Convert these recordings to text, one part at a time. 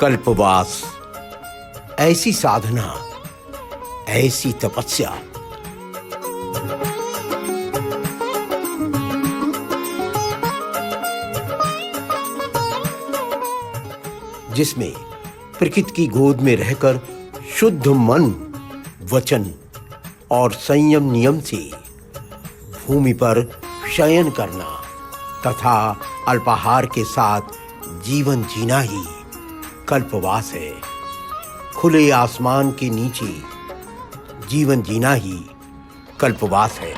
कल्पवास, ऐसी साधना, ऐसी तपस्या जिसमें प्रकृति की गोद में रहकर शुद्ध मन, वचन और संयम नियम से भूमि पर शयन करना तथा अल्पाहार के साथ जीवन जीना ही कल्पवास है। खुले आसमान के नीचे जीवन जीना ही कल्पवास है।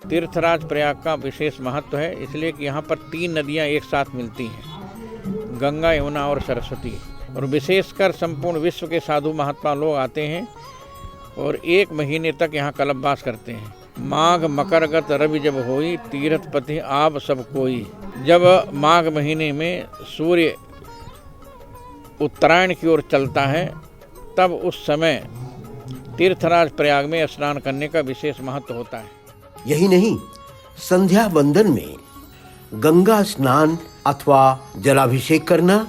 तीर्थराज प्रयाग का विशेष महत्व है, इसलिए कि यहाँ पर 3 नदियाँ एक साथ मिलती हैं, गंगा, यमुना और सरस्वती। और विशेषकर संपूर्ण विश्व के साधु महात्मा लोग आते हैं और 1 महीने तक यहाँ कल्पवास करते हैं। माघ मकरगत रवि जब होई, तीर्थ पति आप सब कोई। जब माघ महीने में सूर्य उत्तरायण की ओर चलता है, तब उस समय तीर्थराज प्रयाग में स्नान करने का विशेष महत्व होता है। यही नहीं, संध्या वंदन में गंगा स्नान अथवा जलाभिषेक करना,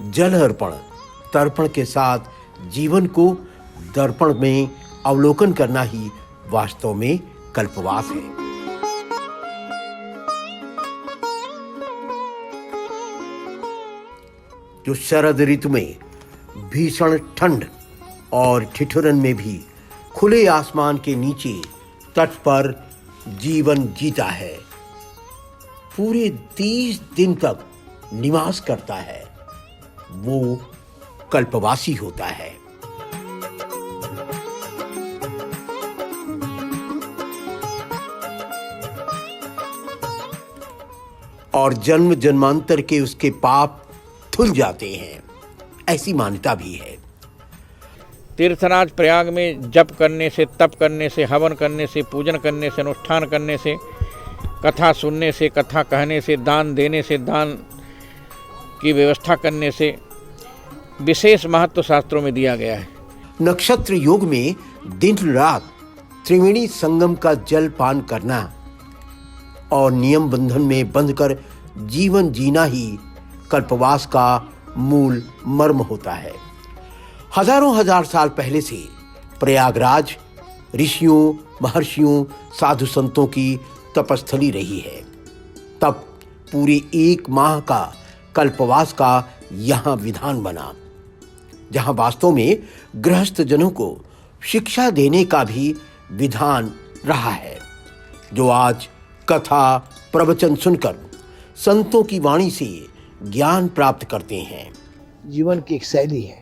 जल अर्पण तर्पण के साथ जीवन को दर्पण में अवलोकन करना ही वास्तव में कल्पवास है। जो शरद ऋतु में भीषण ठंड और ठिठुरन में भी खुले आसमान के नीचे तट पर जीवन जीता है, पूरे 30 दिन तक निवास करता है, वो कल्पवासी होता है। और जन्म जन्मांतर के उसके पाप धुल जाते हैं, ऐसी मान्यता भी है। तीर्थराज प्रयाग में जप करने से, तप करने से, हवन करने से, पूजन करने से, अनुष्ठान करने से, कथा सुनने से, कथा कहने से, दान देने से, दान की व्यवस्था करने से विशेष महत्व शास्त्रों में दिया गया है। नक्षत्र योग में दिन रात त्रिवेणी संगम का जल पान करना और नियम बंधन में बंधकर जीवन जीना ही कल्पवास का मूल मर्म होता है। हजारों हजार साल पहले से प्रयागराज ऋषियों, महर्षियों, साधु संतों की तपस्थली रही है। तब पूरे 1 माह का कल्पवास का यहाँ विधान बना, जहाँ वास्तव में गृहस्थ जनों को शिक्षा देने का भी विधान रहा है, जो आज कथा प्रवचन सुनकर संतों की वाणी से ज्ञान प्राप्त करते हैं। जीवन की एक शैली है।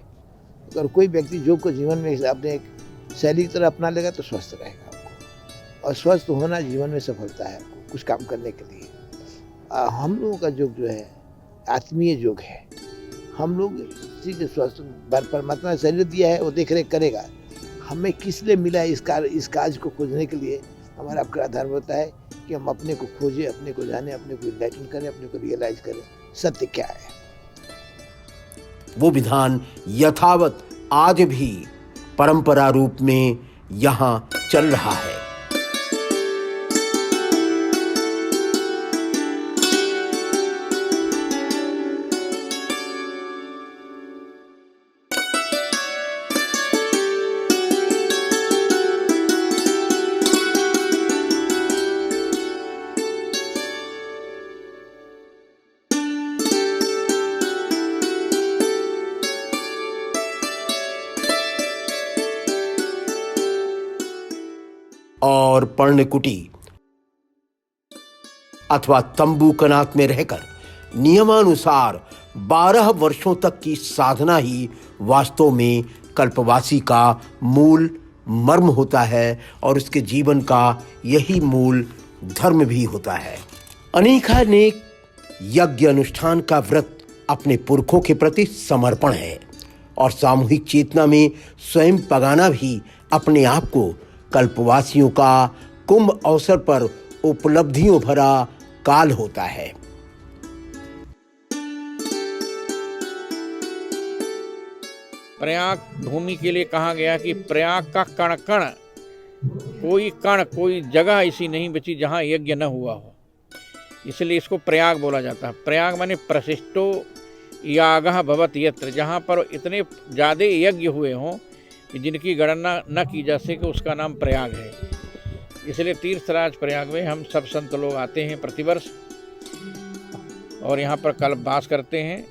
अगर कोई व्यक्ति योग को जीवन में अपने एक शैली की तरह अपना लेगा तो स्वस्थ रहेगा आपको, और स्वस्थ होना जीवन में सफलता है आपको कुछ काम करने के लिए। हम लोगों का योग जो है आत्मीय योग है। हम लोग किसी के स्वस्थ परमात्मा ने शरीर दिया है, वो देख रेख करेगा। हमें किस लिए मिला है, इस काज को खोजने के लिए हमारा आपका धर्म होता है कि हम अपने को खोजें, अपने को जाने, अपने को इनलाइटन करें, अपने को रियलाइज करें सत्य क्या है। वो विधान यथावत आज भी परंपरा रूप में यहाँ चल रहा है। और पर्णकुटी अथवा तंबू कनात में रहकर नियमानुसार 12 वर्षों तक की साधना ही वास्तव में कल्पवासी का मूल मर्म होता है और उसके जीवन का यही मूल धर्म भी होता है। अनेकानेक यज्ञ अनुष्ठान का व्रत अपने पुरखों के प्रति समर्पण है और सामूहिक चेतना में स्वयं पगाना भी अपने आप को कल्पवासियों का कुंभ अवसर पर उपलब्धियों भरा काल होता है। प्रयाग भूमि के लिए कहा गया कि प्रयाग का कण कण कोई जगह ऐसी नहीं बची जहाँ यज्ञ न हुआ हो, इसलिए इसको प्रयाग बोला जाता है। प्रयाग माने प्रशिष्टो यागः भवत यत्र, जहाँ पर इतने ज़्यादा यज्ञ हुए हों कि जिनकी गणना न की जा सके, उसका नाम प्रयाग है। इसलिए तीर्थराज प्रयाग में हम सब संत लोग आते हैं प्रतिवर्ष और यहाँ पर कल्पवास करते हैं।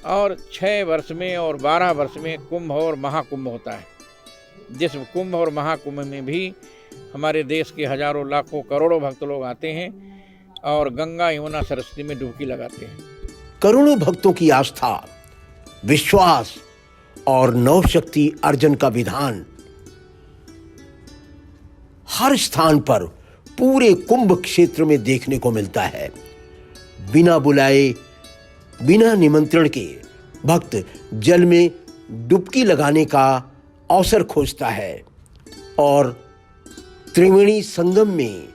और 6 वर्ष में और 12 वर्ष में कुंभ और महाकुंभ होता है, जिस कुंभ और महाकुंभ में भी हमारे देश के हजारों लाखों करोड़ों भक्त लोग आते हैं और गंगा यमुना सरस्वती में डुबकी लगाते हैं। करोड़ों भक्तों की आस्था, विश्वास और नवशक्ति अर्जन का विधान हर स्थान पर पूरे कुंभ क्षेत्र में देखने को मिलता है। बिना बुलाए, बिना निमंत्रण के भक्त जल में डुबकी लगाने का अवसर खोजता है और त्रिवेणी संगम में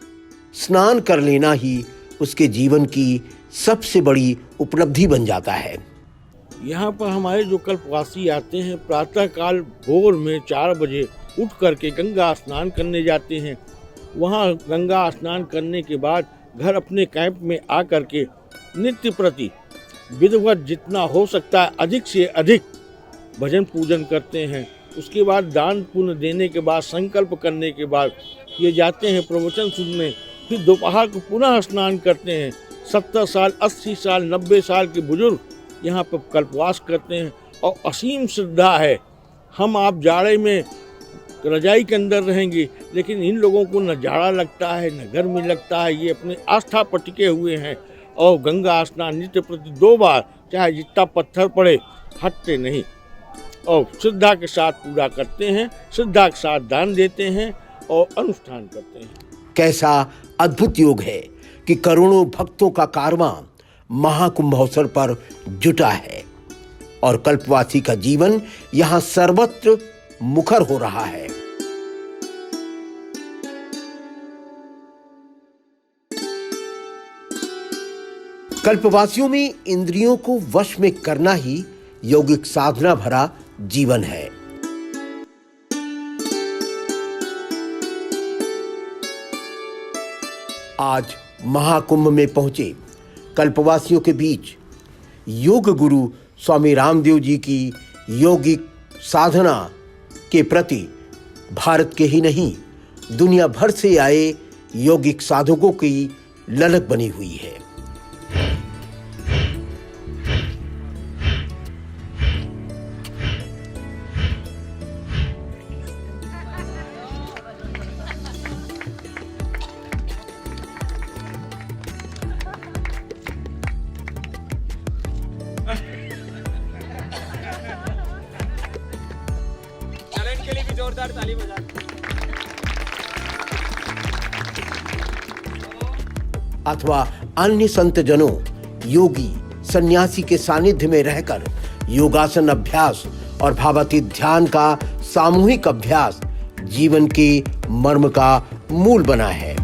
स्नान कर लेना ही उसके जीवन की सबसे बड़ी उपलब्धि बन जाता है। यहाँ पर हमारे जो कल्पवासी आते हैं, प्रातःकाल भोर में 4 बजे उठ करके गंगा स्नान करने जाते हैं। वहाँ गंगा स्नान करने के बाद घर अपने कैंप में आ करके नित्य प्रति विधिवत जितना हो सकता है अधिक से अधिक भजन पूजन करते हैं। उसके बाद दान पुण्य देने के बाद, संकल्प करने के बाद ये जाते हैं प्रवचन सुनने। फिर दोपहर को पुनः स्नान करते हैं। 70 साल, 80 साल, 90 साल के बुजुर्ग यहाँ पर कल्पवास करते हैं और असीम श्रद्धा है। हम आप जाड़े में रजाई के अंदर रहेंगे, लेकिन इन लोगों को न जाड़ा लगता है न गर्मी लगता है। ये अपने आस्था पर टिके हुए हैं और गंगा स्नान नित्य प्रति 2 बार, चाहे जितना पत्थर पड़े, हटते नहीं और श्रद्धा के साथ पूरा करते हैं, श्रद्धा के साथ दान देते हैं और अनुष्ठान करते हैं। कैसा अद्भुत योग है कि करोड़ों भक्तों का कारवां महाकुंभ अवसर पर जुटा है और कल्पवासी का जीवन यहाँ सर्वत्र मुखर हो रहा है। कल्पवासियों में इंद्रियों को वश में करना ही यौगिक साधना भरा जीवन है। आज महाकुंभ में पहुंचे कल्पवासियों के बीच योग गुरु स्वामी रामदेव जी की यौगिक साधना के प्रति भारत के ही नहीं, दुनिया भर से आए यौगिक साधकों की ललक बनी हुई है। के लिए भी जोरदार ताली बजा। अथवा अन्य संत जनों, योगी सन्यासी के सानिध्य में रहकर योगासन अभ्यास और भावातीत ध्यान का सामूहिक अभ्यास जीवन के मर्म का मूल बना है।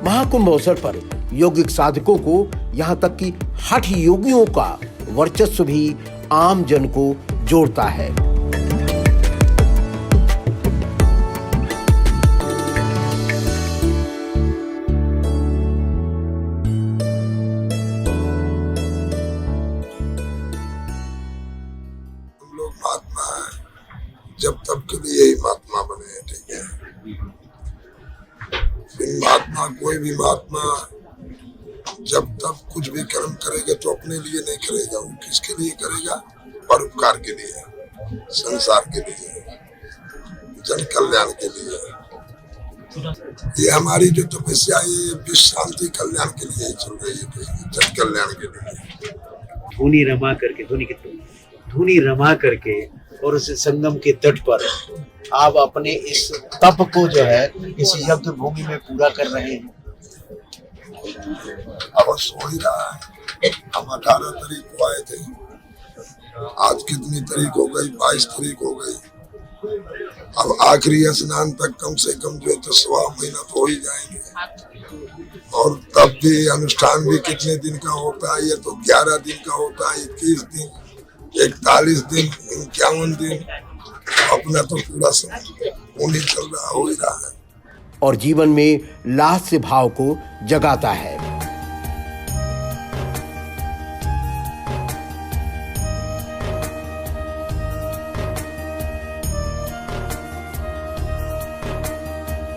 महाकुंभ अवसर पर यौगिक साधकों को यहां तक कि हठ योगियों का वर्चस्व भी आम जन को जोड़ता है। महात्मा है, जब तब के लिए ही महात्मा बने हैं, ठीक है। महात्मा, कोई भी महात्मा जब तब कुछ भी कर्म करेगा तो अपने लिए नहीं करेगा, वो किसके लिए करेगा? परोपकार के लिए, संसार के लिए, जन कल्याण के लिए। ये हमारी जो तपस्या ये विश्व शांति कल्याण के लिए चल रही है, जन कल्याण के लिए। धुनी रमा करके, धुनी कितनी धुनी रमा करके और उस संगम के तट पर आप अपने इस तप को जो है इस यज्ञ भूमि में पूरा कर रहे हैं। अवश्य हो ही रहा है। हम 18 तारीख को आए थे, आज कितनी तारीख हो गई? 22 तारीख हो गई। अब आखिरी स्नान तक कम से कम जो है तो 1.25 महीना तो हो ही जाएंगे। और तब भी अनुष्ठान भी कितने दिन का होता है? ये तो 11 दिन का होता है, 21 दिन, 41 दिन, 51 दिन। अपना तो पूरा समय उन्हीं चल रहा, हो ही रहा है और जीवन में लास्य भाव को जगाता है।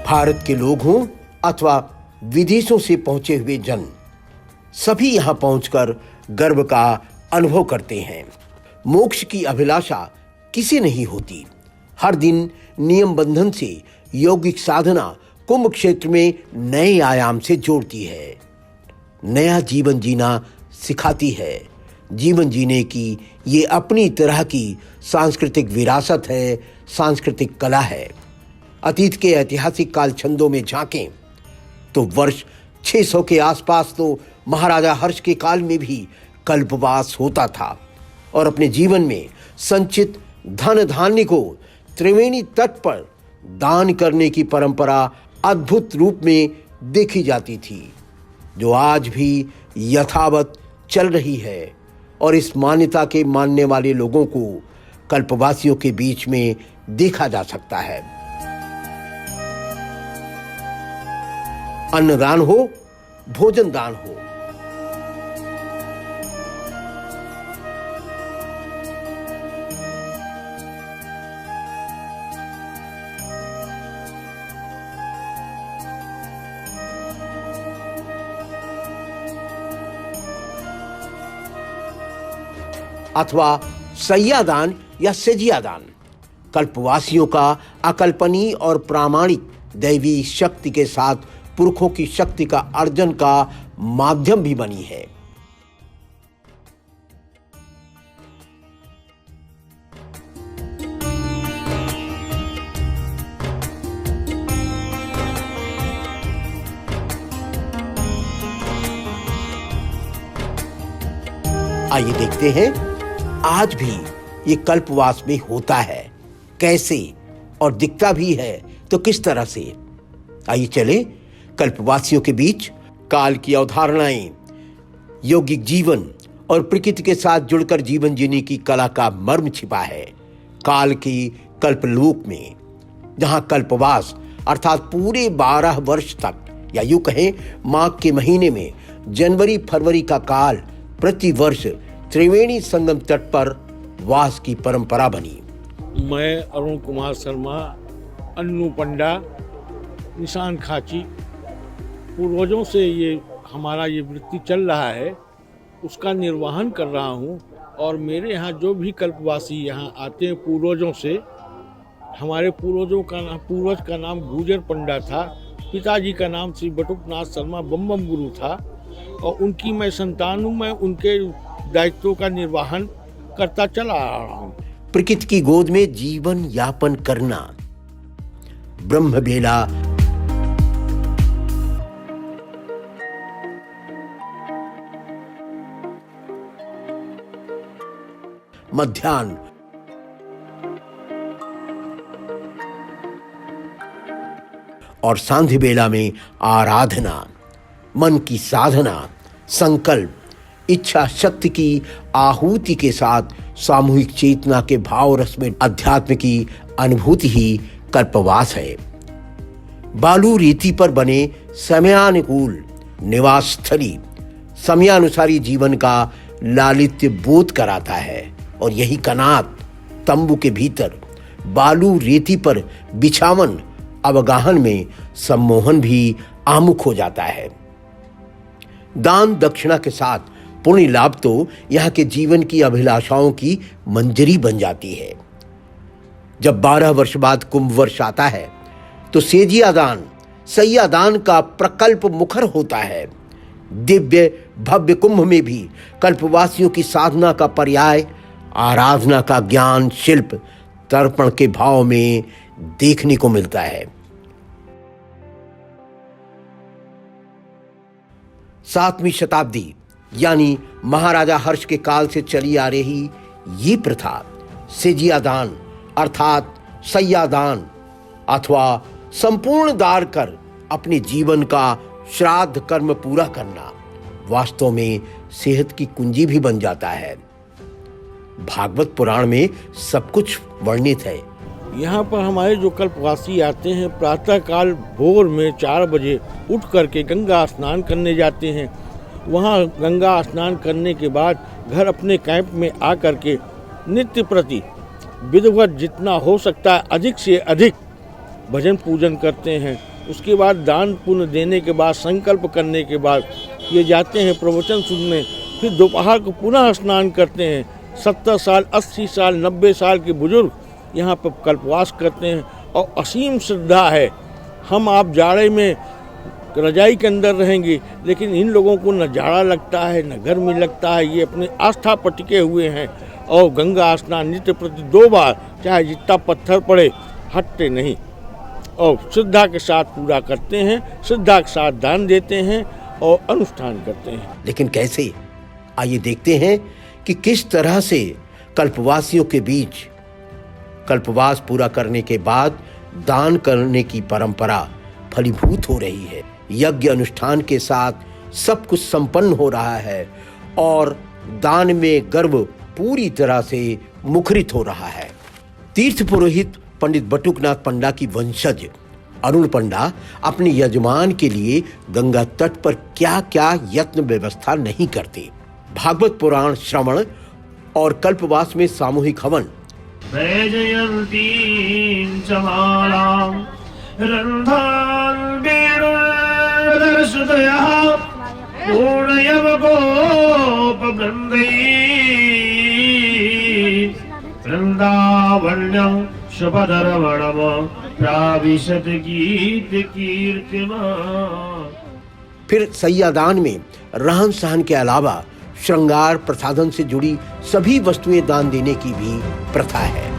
भारत के लोग हों अथवा विदेशों से पहुंचे हुए जन, सभी यहां पहुंचकर गर्व का अनुभव करते हैं। मोक्ष की अभिलाषा किसे नहीं होती। हर दिन नियम बंधन से यौगिक साधना कुंभ क्षेत्र में नए आयाम से जोड़ती है, नया जीवन जीना सिखाती है। जीवन जीने की ये अपनी तरह की सांस्कृतिक विरासत है, सांस्कृतिक कला है। अतीत के ऐतिहासिक काल छंदों में झांकें तो वर्ष 600 के आसपास तो महाराजा हर्ष के काल में भी कल्पवास होता था और अपने जीवन में संचित धन धान्य को त्रिवेणी तट पर दान करने की परंपरा अद्भुत रूप में देखी जाती थी, जो आज भी यथावत चल रही है। और इस मान्यता के मानने वाले लोगों को कल्पवासियों के बीच में देखा जा सकता है। अन्नदान हो, भोजन दान हो, अथवा सैयादान या सेजियादान, कल्पवासियों का अकल्पनीय और प्रामाणिक दैवी शक्ति के साथ पुरखों की शक्ति का अर्जन का माध्यम भी बनी है। आइए देखते हैं आज भी ये कल्पवास में होता है कैसे, और दिखता भी है तो किस तरह से। आइए चले कल्पवासियों के बीच काल की अवधारणाएं, यौगिक जीवन और प्रकृति के साथ जुड़कर जीवन जीने की कला का मर्म छिपा है। काल की कल्पलोक में, जहां कल्पवास अर्थात पूरे 12 वर्ष तक, या यूं कहें माघ के महीने में जनवरी फरवरी का काल प्रति वर्ष त्रिवेणी संगम तट पर वास की परंपरा बनी। मैं अरुण कुमार शर्मा, अन्नू पंडा, निशान खाची, पूर्वजों से ये हमारा ये वृत्ति चल रहा है, उसका निर्वहन कर रहा हूँ। और मेरे यहाँ जो भी कल्पवासी यहाँ आते हैं पूर्वजों से, हमारे पूर्वज का नाम गुजर पंडा था, पिताजी का नाम श्री बटुकनाथ शर्मा बम गुरु था, और उनकी मैं संतान हूँ। मैं उनके दायित्वों का निर्वहन करता चला आ रहा हूँ। प्रकृति की गोद में जीवन यापन करना, ब्रह्म बेला, मध्याह्न, और सांध्य बेला में आराधना, मन की साधना, संकल्प, इच्छा शक्ति की आहुति के साथ सामूहिक चेतना के भाव रस में अध्यात्म की अनुभूति ही कल्पवास है। बालू रेती पर बने समयानुकूल निवास स्थली समयानुसारी जीवन का लालित्य बोध कराता है, और यही कनात तंबू के भीतर बालू रेती पर बिछावन अवगाहन में सम्मोहन भी आमुख हो जाता है। दान दक्षिणा के साथ पुण्य लाभ तो यहाँ के जीवन की अभिलाषाओं की मंजरी बन जाती है। जब 12 वर्ष बाद कुंभ वर्ष आता है तो सेजियादान, सैयादान का प्रकल्प मुखर होता है। दिव्य भव्य कुंभ में भी कल्पवासियों की साधना का पर्याय आराधना का ज्ञान शिल्प तर्पण के भाव में देखने को मिलता है। 7वीं शताब्दी यानी महाराजा हर्ष के काल से चली आ रही ये प्रथा सेजियादान अर्थात सैयादान अथवा संपूर्ण दान कर अपने जीवन का श्राद्ध कर्म पूरा करना वास्तव में सेहत की कुंजी भी बन जाता है। भागवत पुराण में सब कुछ वर्णित है। यहाँ पर हमारे जो कल्पवासी आते हैं प्रातःकाल भोर में 4 बजे उठ करके गंगा स्नान करने जाते हैं। वहाँ गंगा स्नान करने के बाद घर अपने कैंप में आ करके नित्य प्रति विधिवत जितना हो सकता है अधिक से अधिक भजन पूजन करते हैं। उसके बाद दान पुण्य देने के बाद संकल्प करने के बाद ये जाते हैं प्रवचन सुनने। फिर दोपहर को पुनः स्नान करते हैं। 70 साल 80 साल 90 साल के बुजुर्ग यहाँ पर कल्पवास करते हैं और असीम श्रद्धा है। हम आप जाड़े में रजाई के अंदर रहेंगे, लेकिन इन लोगों को न जाड़ा लगता है न गर्मी लगता है। ये अपने आस्था पर टिके हुए हैं और गंगा स्नान नित्य प्रति 2 बार चाहे जितना पत्थर पड़े हटते नहीं और श्रद्धा के साथ पूरा करते हैं, श्रद्धा के साथ दान देते हैं और अनुष्ठान करते हैं। लेकिन कैसे, आइए देखते हैं कि किस तरह से कल्पवासियों के बीच कल्पवास पूरा करने के बाद दान करने की परंपरा फलीभूत हो रही है। यज्ञ अनुष्ठान के साथ सब कुछ संपन्न हो रहा है और दान में गर्व पूरी तरह से मुखरित हो रहा है। तीर्थ पुरोहित पंडित बटुकनाथ पंडा की वंशज अरुण पंडा अपने यजमान के लिए गंगा तट पर क्या क्या यत्न व्यवस्था नहीं करते। भागवत पुराण श्रवण और कल्पवास में सामूहिक हवन वृंदावन्यं शुभधरवणम प्राविशत गीत कीर्तिमा। फिर सैयादान में रहन सहन के अलावा श्रृंगार प्रसाधन से जुड़ी सभी वस्तुएं दान देने की भी प्रथा है।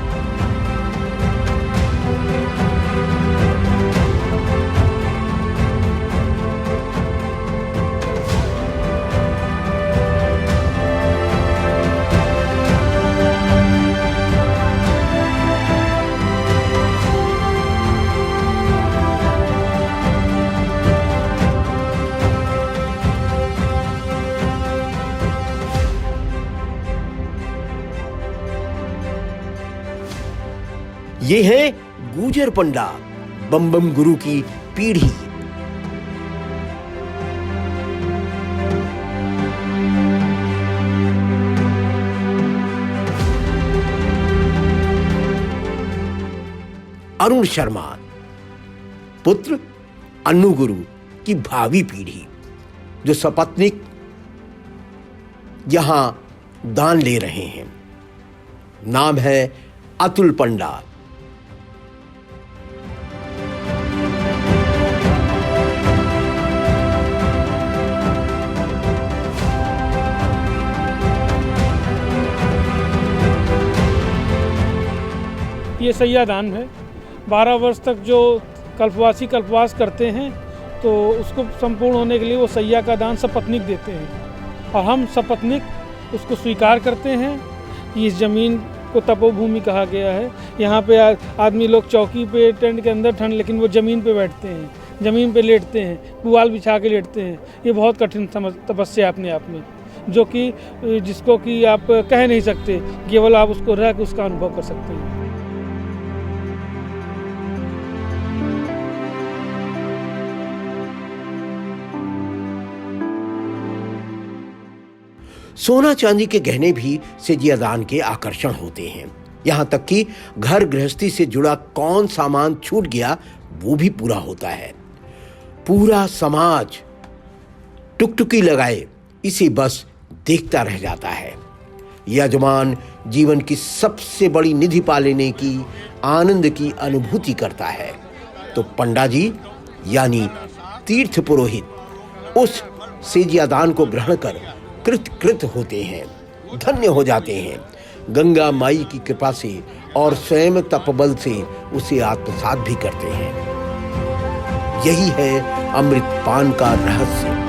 ये है गुजर पंडा बम बम गुरु की पीढ़ी। अरुण शर्मा पुत्र अन्नू गुरु की भावी पीढ़ी जो सपत्निक यहां दान ले रहे हैं। नाम है अतुल पंडा। ये सैयादान है। 12 वर्ष तक जो कल्पवासी कल्पवास करते हैं तो उसको संपूर्ण होने के लिए वो सैया का दान सपत्निक देते हैं और हम सपत्निक उसको स्वीकार करते हैं। इस ज़मीन को तपोभूमि कहा गया है। यहाँ पे आदमी लोग चौकी पे टेंट के अंदर ठंड, लेकिन वो ज़मीन पे बैठते हैं, ज़मीन पे लेटते हैं, पुआल बिछा के लेटते हैं। ये बहुत कठिन तपस्या अपने आप में, जो कि जिसको कि आप कह नहीं सकते, केवल आप उसको रह के उसका अनुभव कर सकते हैं। सोना चांदी के गहने भी सेजियादान के आकर्षण होते हैं। यहाँ तक कि घर गृहस्थी से जुड़ा कौन सामान छूट गया वो भी पूरा होता है। पूरा समाज टुकटुकी लगाए इसे बस देखता रह जाता है। यजमान जीवन की सबसे बड़ी निधि पा लेने की आनंद की अनुभूति करता है तो पंडा जी यानी तीर्थ पुरोहित उस सेजियादान को ग्रहण कर कृत होते हैं, धन्य हो जाते हैं। गंगा माई की कृपा से और स्वयं तपबल से उसे आत्मसात भी करते हैं। यही है अमृत पान का रहस्य।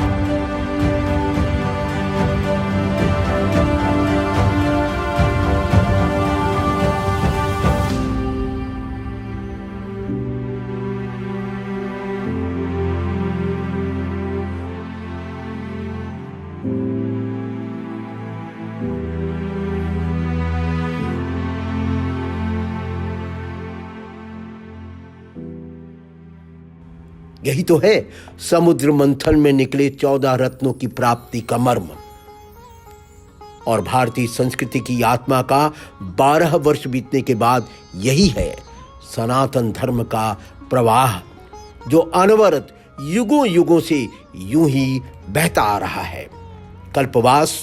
यही तो है समुद्र मंथन में निकले 14 रत्नों की प्राप्ति का मर्म। और भारतीय संस्कृति की आत्मा का 12 वर्ष बीतने के बाद यही है सनातन धर्म का प्रवाह, जो अनवरत युगों युगों से यूं ही बहता आ रहा है। कल्पवास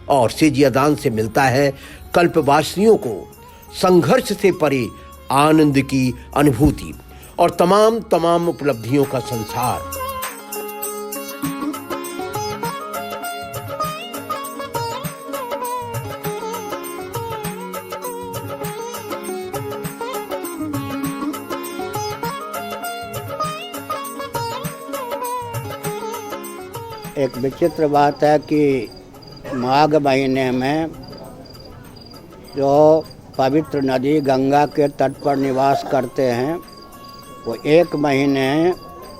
और सेजियादान से मिलता है कल्पवासियों को संघर्ष से परे आनंद की अनुभूति और तमाम उपलब्धियों का संसार। एक विचित्र बात है कि माघ महीने में जो पवित्र नदी गंगा के तट पर निवास करते हैं, वो 1 महीने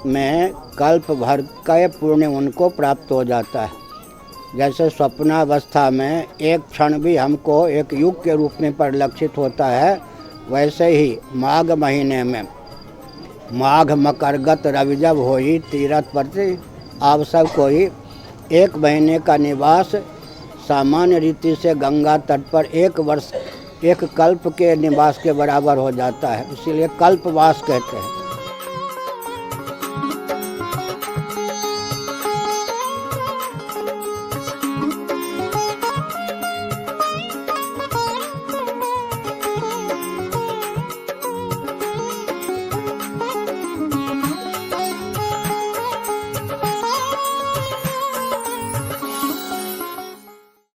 में कल्प भर का पुण्य उनको प्राप्त हो जाता है। जैसे स्वप्नावस्था में एक क्षण भी हमको एक युग के रूप में परिलक्षित होता है, वैसे ही माघ महीने में माघ मकरगत रवि जब होई तीरथ प्रति आप सब कोई 1 महीने का निवास सामान्य रीति से गंगा तट पर 1 वर्ष 1 कल्प के निवास के बराबर हो जाता है। इसीलिए कल्पवास कहते हैं।